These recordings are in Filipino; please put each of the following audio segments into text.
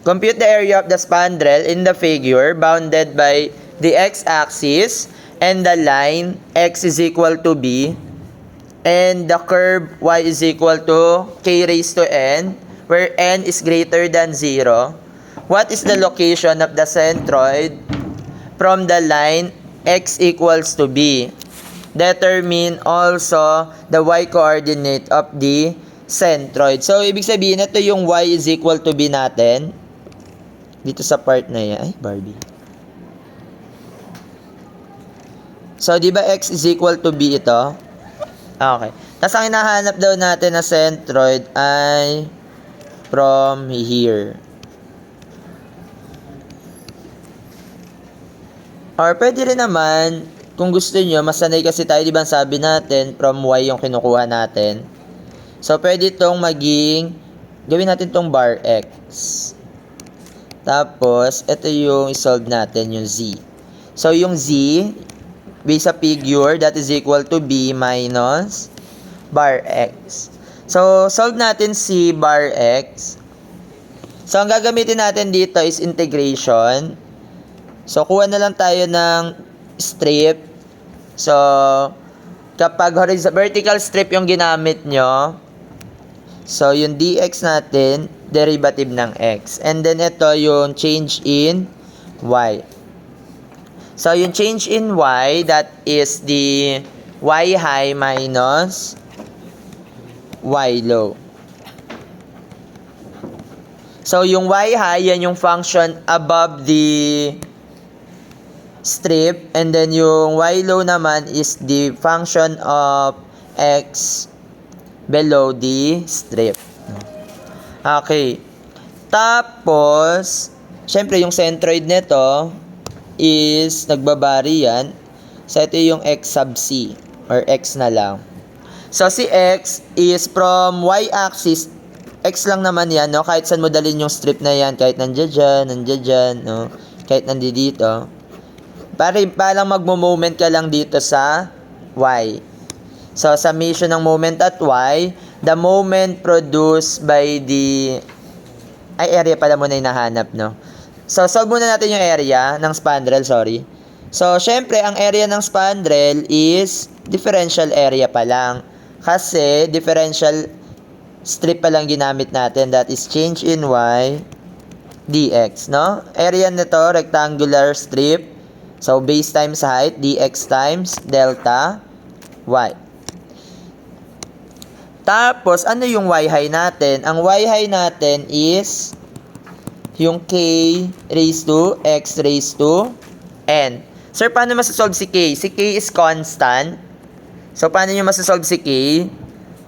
Compute the area of the spandrel in the figure bounded by the x-axis and the line x is equal to b and the curve y is equal to k raised to n where n is greater than 0. What is the location of the centroid from the line x equals to b? Determine also the y coordinate of the centroid. So, ibig sabihin, ito yung y is equal to b natin. Dito sa part na yan. Ay, Barbie. So, di ba x is equal to b ito? Okay. Tapos, ang hinahanap daw natin na centroid ay from here. Or, pwede rin naman, kung gusto nyo, masanay kasi tayo, di ba sabi natin, from y yung kinukuha natin. So, pwede itong maging, gawin natin itong bar x. Tapos, ito yung isolve natin, yung z. So, yung z, based sa figure, that is equal to b minus bar x. So, solve natin si bar x. So, ang gagamitin natin dito is integration. So, kuha na lang tayo ng strip. So, kapag vertical strip yung ginamit nyo, so, yung dx natin, derivative ng x. And then, ito yung change in y. So, yung change in y, that is the y high minus y low. So, yung y high, yan yung function above the strip. And then, yung y low naman is the function of x below the strip. Okay. Tapos, syempre yung centroid nito is nagbabari yan. So, ito yung x sub c or x na lang. So, si x is from y-axis. X lang naman yan, no? Kahit saan mo dalhin yung strip na yan. Kahit nandiyan dyan, no? Kahit nandito. Parang magmo-moment ka lang dito sa y. So, summation ng moment at y, the moment produced by the... Ay, area pala muna yung nahanap, no? So, solve muna natin yung area ng spandrel, sorry. So, syempre, ang area ng spandrel is differential area pa lang. Kasi, differential strip pa lang ginamit natin. That is change in y dx, no? Area nito, rectangular strip. So, base times height, dx times delta y. Tapos, ano yung y high natin? Ang y high natin is yung k raised to x raised to n. Sir, paano masasolve si k? Si k is constant. So, paano nyo masasolve si k?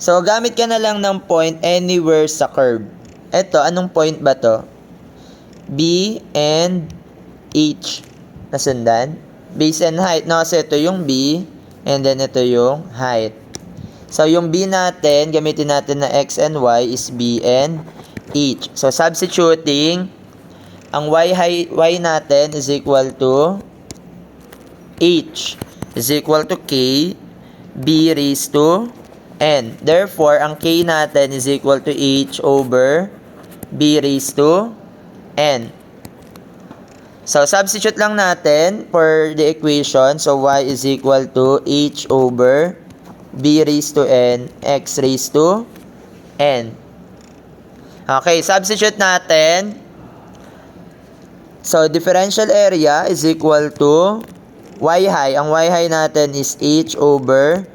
So, gamit ka na lang ng point anywhere sa curve. Ito, anong point ba to? B and H. Nasundan? Base and height. No, kasi ito yung B and then ito yung height. So, yung B natin, gamitin natin na x and y is B and H. So, substituting, ang y natin is equal to H is equal to K B raised to N. Therefore, ang K natin is equal to H over B raised to N. So, substitute lang natin for the equation. So, y is equal to H over B raised to N, X raised to N. Okay, substitute natin. So, differential area is equal to y high. Ang y high natin is H over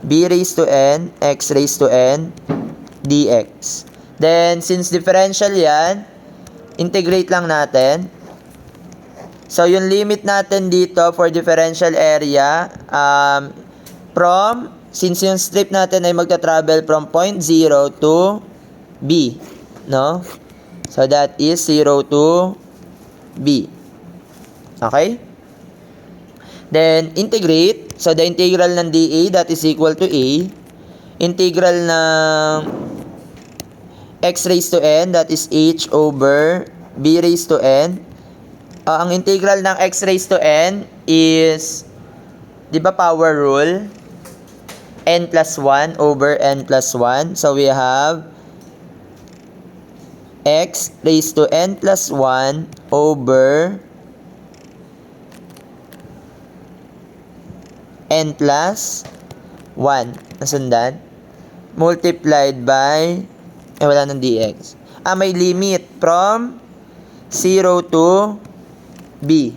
B raised to N, X raised to N, dx. Then, since differential yan, integrate lang natin. So, yung limit natin dito for differential area, since yung strip natin ay magta-travel from point 0 to B, no? So, that is 0 to B. Okay? Then, integrate. So, the integral ng dA, that is equal to A. Integral ng x raised to N, that is H over B raised to N. Ang integral ng x raised to N is, di ba power rule? N plus 1 over N plus 1. So, we have x raised to n plus 1 over n plus 1. Nasundan? Multiplied by, wala ng dx. May limit from 0 to b.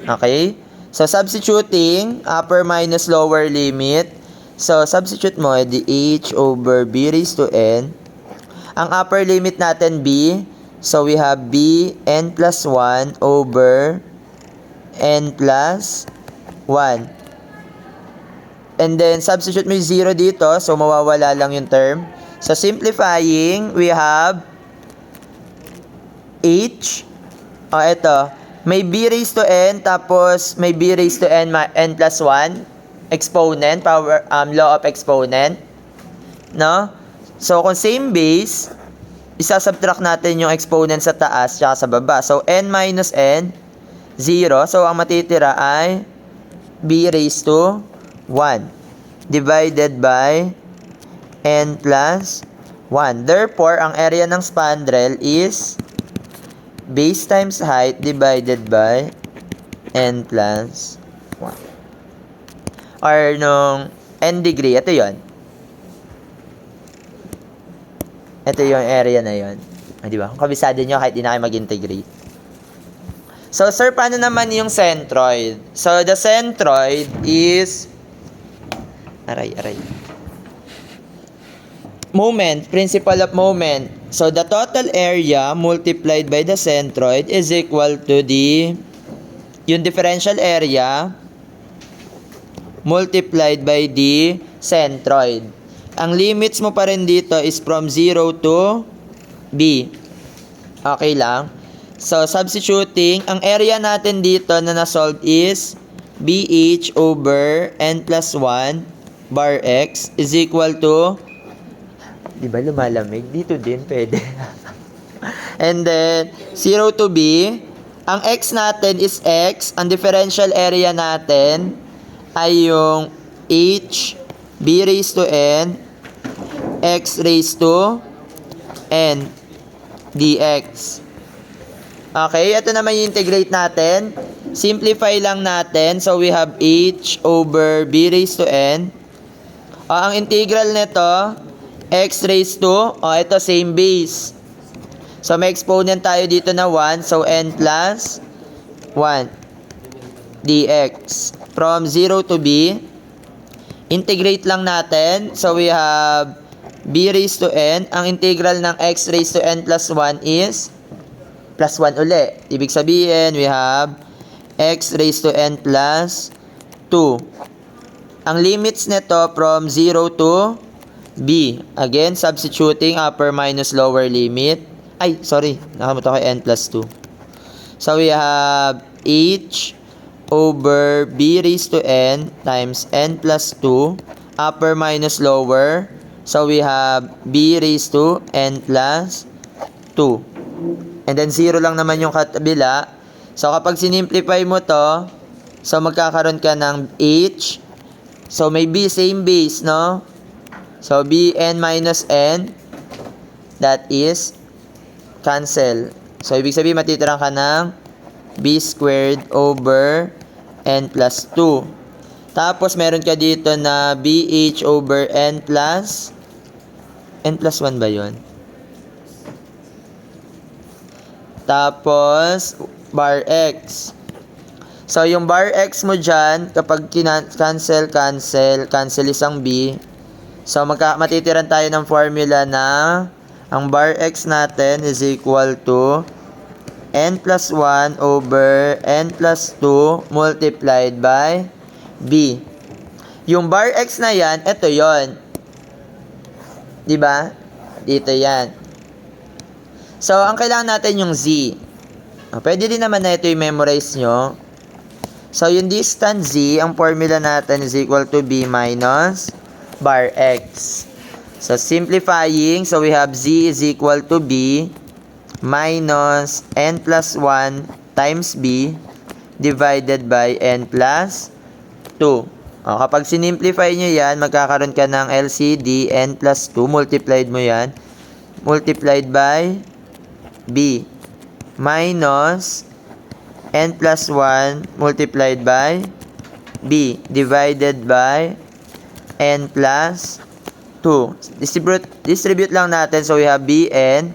Okay? So, substituting upper minus lower limit. So, substitute mo, di h over b raised to n. Ang upper limit natin, b. So, we have b n plus 1 over n plus 1. And then, substitute mo yung 0 dito. So, mawawala lang yung term. So, simplifying, we have h. Ito. May b raised to n, tapos may b raised to n plus 1. Exponent, law of exponent. No? So, kung same base, isasubtract natin yung exponent sa taas tsaka sa baba. So, n minus n, 0. So, ang matitira ay b raised to 1 divided by n plus 1. Therefore, ang area ng spandrel is base times height divided by n plus 1. Or nung n degree, ito yon. Ito yung area na yon. Di ba? Kung kabisado nyo, kahit di na kayo mag-integrate. So, sir, paano naman yung centroid? So, the centroid is moment, principle of moment. So, the total area multiplied by the centroid is equal to yung differential area multiplied by the centroid. Ang limits mo pa rin dito is from 0 to b. Okay lang? So, substituting, ang area natin dito na na-solve is bh over n plus 1 bar x is equal to, di ba lumalamig? Dito din pwede. And then, 0 to b, ang x natin is x, ang differential area natin ay yung h, b raised to n, x raised to n, dx. Okay, ito naman yung integrate natin. Simplify lang natin. So, we have h over b raised to n. Ang integral nito, x raised to, ito same base. So, may exponent tayo dito na 1. So, n plus 1 dx. From 0 to b, integrate lang natin. So, we have b raised to n. Ang integral ng x raised to n plus 1 is plus 1 uli. Ibig sabihin, we have x raised to n plus 2. Ang limits nito from 0 to b. Again, substituting upper minus lower limit. Ay, sorry. Nakalimutan ko n plus 2. So, we have h over b raised to n times n plus 2. Upper minus lower. So, we have b raised to n plus 2. And then, 0 lang naman yung kabila. So, kapag sinimplify mo to, so, magkakaroon ka ng h. So, may b, same base, no? So, bn minus n, that is, cancel. So, ibig sabihin, matitirang ka ng b squared over n plus 2. Tapos, meron ka dito na bh over n plus 1 ba yun? Tapos, bar x. So, yung bar x mo dyan, kapag cancel isang b. So, matitiran tayo ng formula na ang bar x natin is equal to n plus 1 over n plus 2 multiplied by b. Yung bar x na yan, ito yon. Diba? Dito yan. So, ang kailangan natin yung z. Pwede din naman na ito i-memorize nyo. So, yung distance z, ang formula natin is equal to b minus bar x. So, simplifying, so we have z is equal to b minus n plus 1 times b divided by n plus 2. Kapag sinimplify nyo yan, magkakaroon ka ng LCD n plus 2. Multiplied mo yan. Multiplied by b minus n plus 1 multiplied by b divided by n plus 2. Distribute lang natin. So, we have bn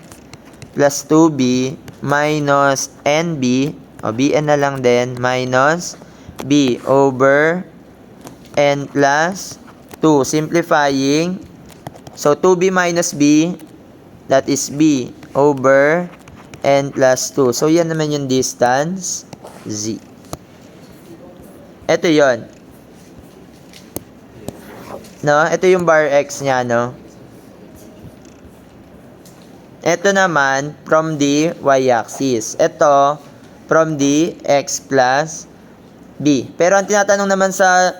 plus 2b minus nb. O, bn na lang din. Minus b over n plus 2. Simplifying. So, 2b minus b, that is b over n plus 2. So, yan naman yung distance, z. Ito yon. No? Ito yung bar x niya, no? Ito naman, from the y-axis. Ito, from the x plus b. Pero ang tinatanong naman sa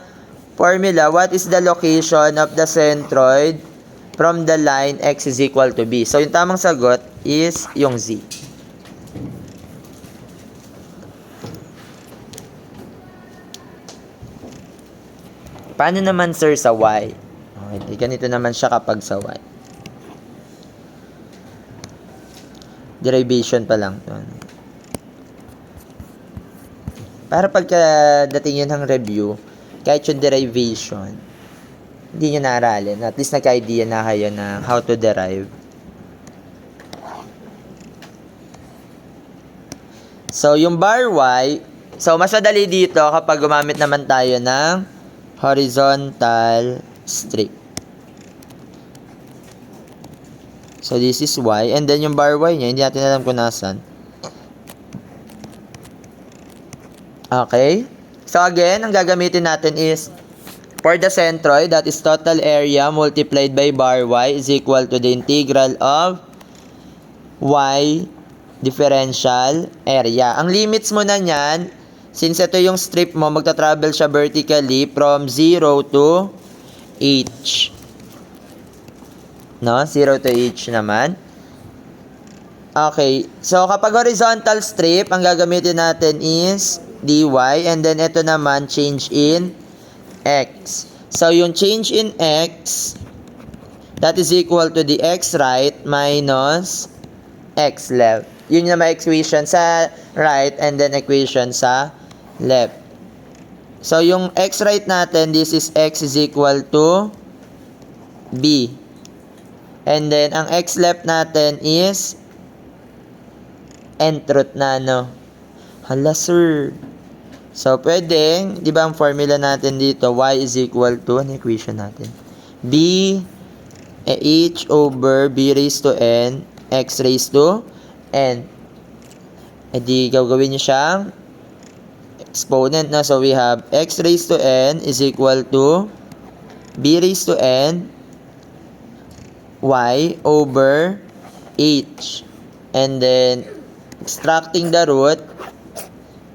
formula, what is the location of the centroid from the line x is equal to b? So, yung tamang sagot is yung z. Paano naman, sir, sa y? Okay, ganito naman siya kapag sa y. Derivation pa lang. Para pagkadating yun ng review, kahit yung derivation, hindi nyo naaralin. At least nagka-idea na kayo na how to derive. So, yung bar y, so, mas madali dito kapag gumamit naman tayo ng horizontal strip. So, this is y. And then, yung bar y niya, hindi natin alam kung nasan. Okay? So, again, ang gagamitin natin is, for the centroid, that is total area multiplied by bar y is equal to the integral of y differential area. Ang limits mo na niyan, since ito yung strip mo, magta-travel siya vertically from 0 to h. No? 0 to h naman. Okay. So, kapag horizontal strip, ang gagamitin natin is dy. And then, ito naman, change in x. So, yung change in x, that is equal to the x right minus x left. Yun yung may equation sa right and then equation sa left. So, yung x right natin, this is x is equal to b. And then, ang x left natin is nth root na, no? Hala, sir. So, pwedeng, di ba ang formula natin dito, y is equal to, ano equation natin? b h over b raised to n, x raised to n. E di, gagawin nyo siyang exponent na. So, we have x raised to n is equal to b raised to n y over h. And then, extracting the root,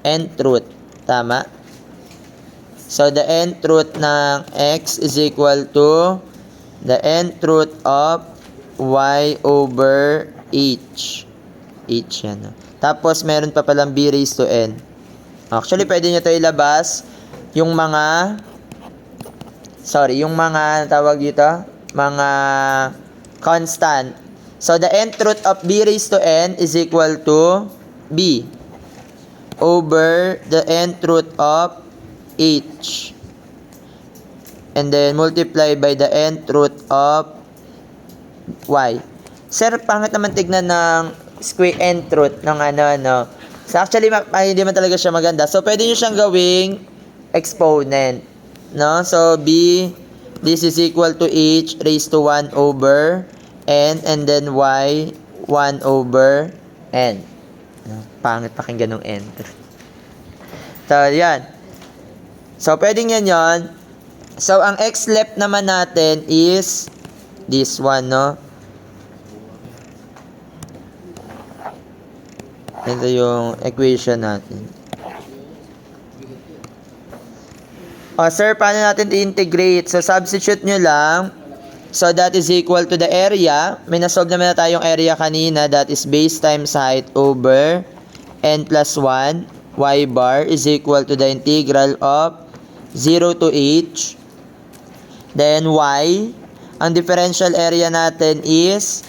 nth root. Tama? So, the nth root ng x is equal to the nth root of y over h. H yan. No? Tapos, meron pa palang b raised to n. Actually, pwede nyo ito ilabas yung mga tawag dito, mga constant. So, the nth root of b raised to n is equal to b over the nth root of h. And then, multiply by the nth root of y. Sir, pangit naman tignan ng square nth root ng ano. So, actually, hindi man talaga siya maganda. So, pwede nyo siyang gawing exponent. No? So, b, this is equal to h raised to 1 over n, and then y, 1 over n. Pangit pakinggan ng n. So, yan. So, pwedeng yan yon. So, ang x left naman natin is this one, no? Ito yung equation natin. O, sir, paano natin i-integrate? So, substitute nyo lang. So, that is equal to the area. May nasolve naman na tayong area kanina. That is base times height over n plus 1. Y bar is equal to the integral of 0 to h. Then, y. Ang differential area natin is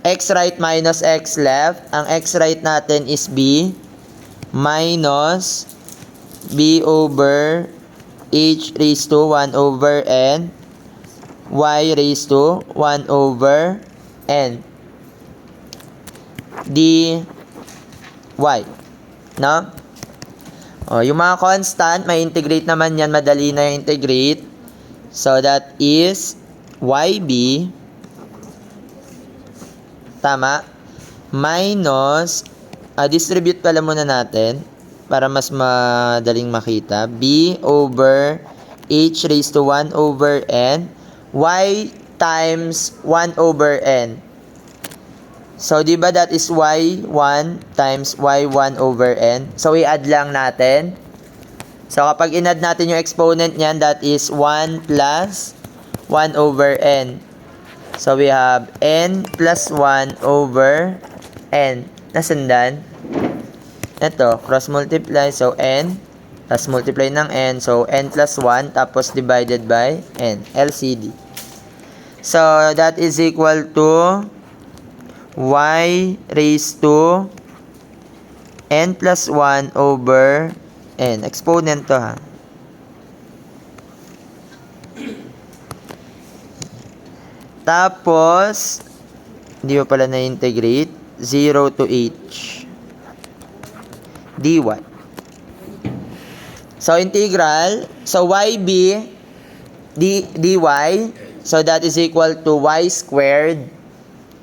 x right minus x left. Ang x right natin is b minus b over h raised to 1 over n y raised to 1 over n dy. No? Yung mga constant, may integrate naman yan. Madali na yung integrate. So, that is yb, tama, minus, distribute pala muna natin para mas madaling makita. B over h raised to 1 over n, y times 1 over n. So, di ba that is y1 times y1 over n? So, i-add lang natin. So, kapag in-add natin yung exponent niyan, that is 1 plus 1 over n. So, we have n plus 1 over n. Nasundan? Ito, cross multiply. So, n plus multiply ng n. So, n plus 1 tapos divided by n. LCD. So, that is equal to y raised to n plus 1 over n. Exponent to, ha. Tapos, hindi pa pala na-integrate. 0 to h dy. So, integral. So, yb dy. So, that is equal to y squared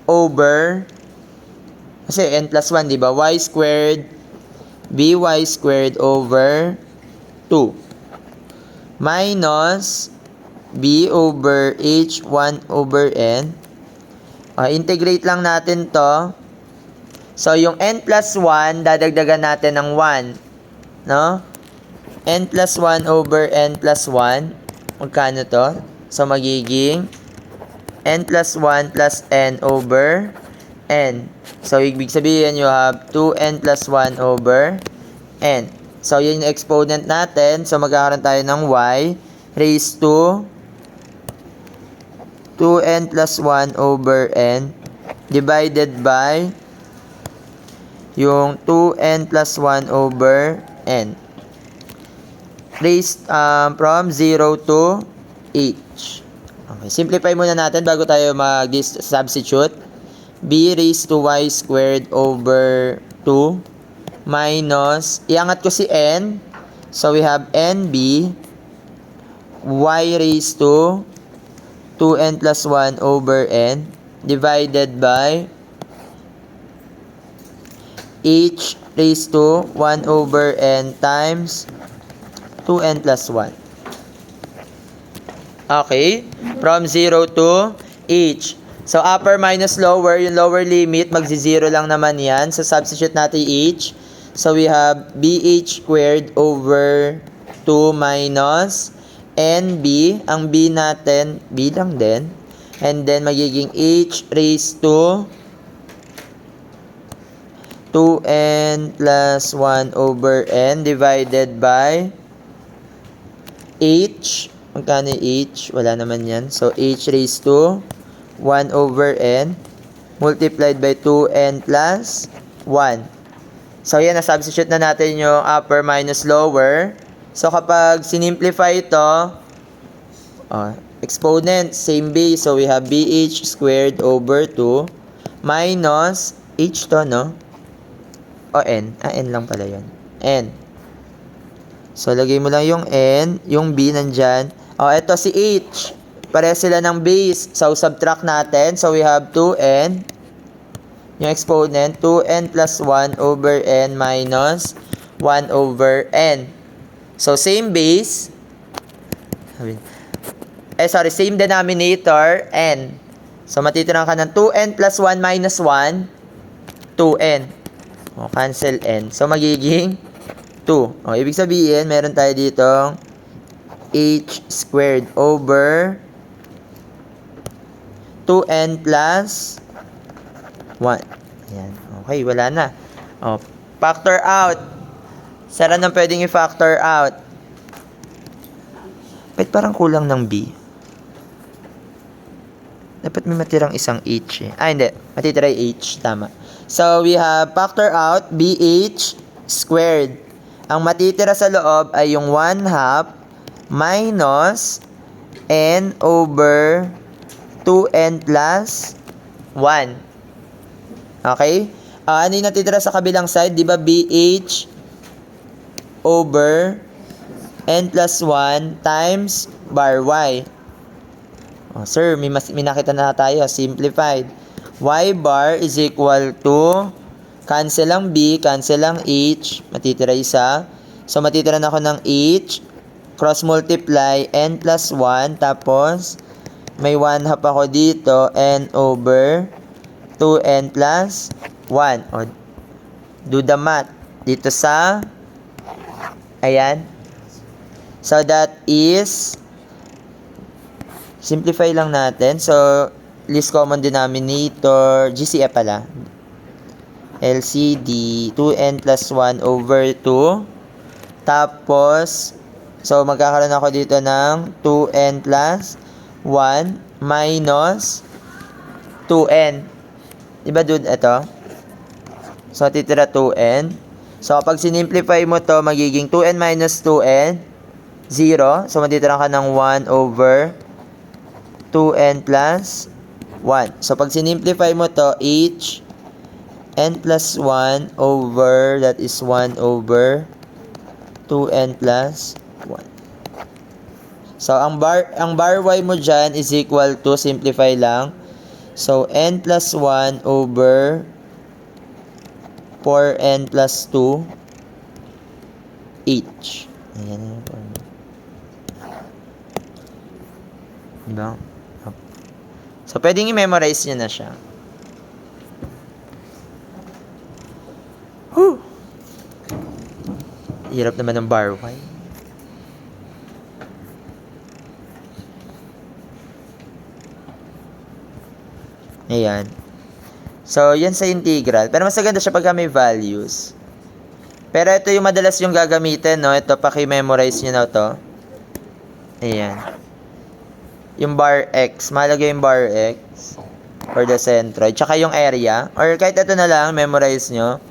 over, kasi n plus 1, di ba? Y squared by squared over 2 minus b over h 1 over n. Integrate lang natin to. So, yung n plus 1, dadagdagan natin ng 1. No? N plus 1 over n plus 1. Magkano to? So, magiging n plus 1 plus n over n. So, ibig sabihin, you have 2n plus 1 over n. So, yun yung exponent natin. So, magkakaroon tayo ng y raised to 2n plus 1 over n divided by yung 2n plus 1 over n. Raised from 0 to h. Okay, simplify muna natin bago tayo mag-substitute. B raised to y squared over 2 minus, iangat ko si n. So, we have nb y raised to 2n plus 1 over n divided by h raised to 1 over n times 2n plus 1. Okay? From 0 to h. So, upper minus lower, yung lower limit, magzi-0 lang naman yan. So, substitute natin h. So, we have bh squared over 2 minus nb. Ang b natin, b lang din. And then, magiging h raised to 2n plus 1 over n divided by h. Magkano h? Wala naman yan. So, h raised to 1 over n multiplied by 2n plus 1. So, yan. Na-substitute na natin yung upper minus lower. So, kapag sinimplify ito, exponent, same base. So, we have bh squared over 2 minus h to, no? O n. N lang pala yun. N. So, lagay mo lang yung n, yung b nandyan. Ito si h. Pareha sila ng base. So, subtract natin. So, we have 2n. Yung exponent, 2n plus 1 over n minus 1 over n. So, same base. Same denominator, n. So, matitiran ka ng 2n plus 1 minus 1, 2n. Cancel n. So, magiging 2. Ibig sabihin, meron tayo dito h squared over 2n plus 1. Ayan. Okay, wala na. Factor out. Saan nang pwedeng i-factor out? Ba't parang kulang ng b? Dapat may matirang isang h eh. Hindi. Matitira yung h. Tama. So, we have factor out BH squared. Ang matitira sa loob ay yung 1/2 minus n over 2n plus 1. Okay? Ano yung natitira sa kabilang side? Di ba BH over n plus 1 times bar y. Sir, may nakita na tayo. Simplified. Y bar is equal to cancel ang B, cancel ang H. Matitira isa. So, matitira na ako ng H. Cross multiply n plus 1. Tapos, may 1/2 ako dito. N over 2n plus 1. O, do the math. Dito sa, ayan. So, that is, simplify lang natin. So, least common denominator, GCF pala. LCD, 2n plus 1 over 2. Tapos, so, magkakaroon ako dito ng 2n plus 1 minus 2n. Diba, dude? Ito. So, titira 2n. So, kapag sinimplify mo to, magiging 2n minus 2n, 0. So, matitira ka ng 1 over 2n plus 1. So, pag sinimplify mo to, h n plus 1 over, that is 1 over 2n plus 1. So, ang bar y mo dyan is equal to, simplify lang. So, n plus 1 over 4n plus 2 h. Ayan na yung diba? So, pwedeng i-memorize nyo na siya. Whew! Hirap naman ng bar y. Ayan. So, yan sa integral. Pero mas maganda siya pagka may values. Pero ito yung madalas yung gagamitin, no? Ito, paki-memorize nyo na to. Ayan. Yung bar x. Mahalaga yung bar x for the centroid. Tsaka yung area. Or kahit ito na lang, memorize nyo.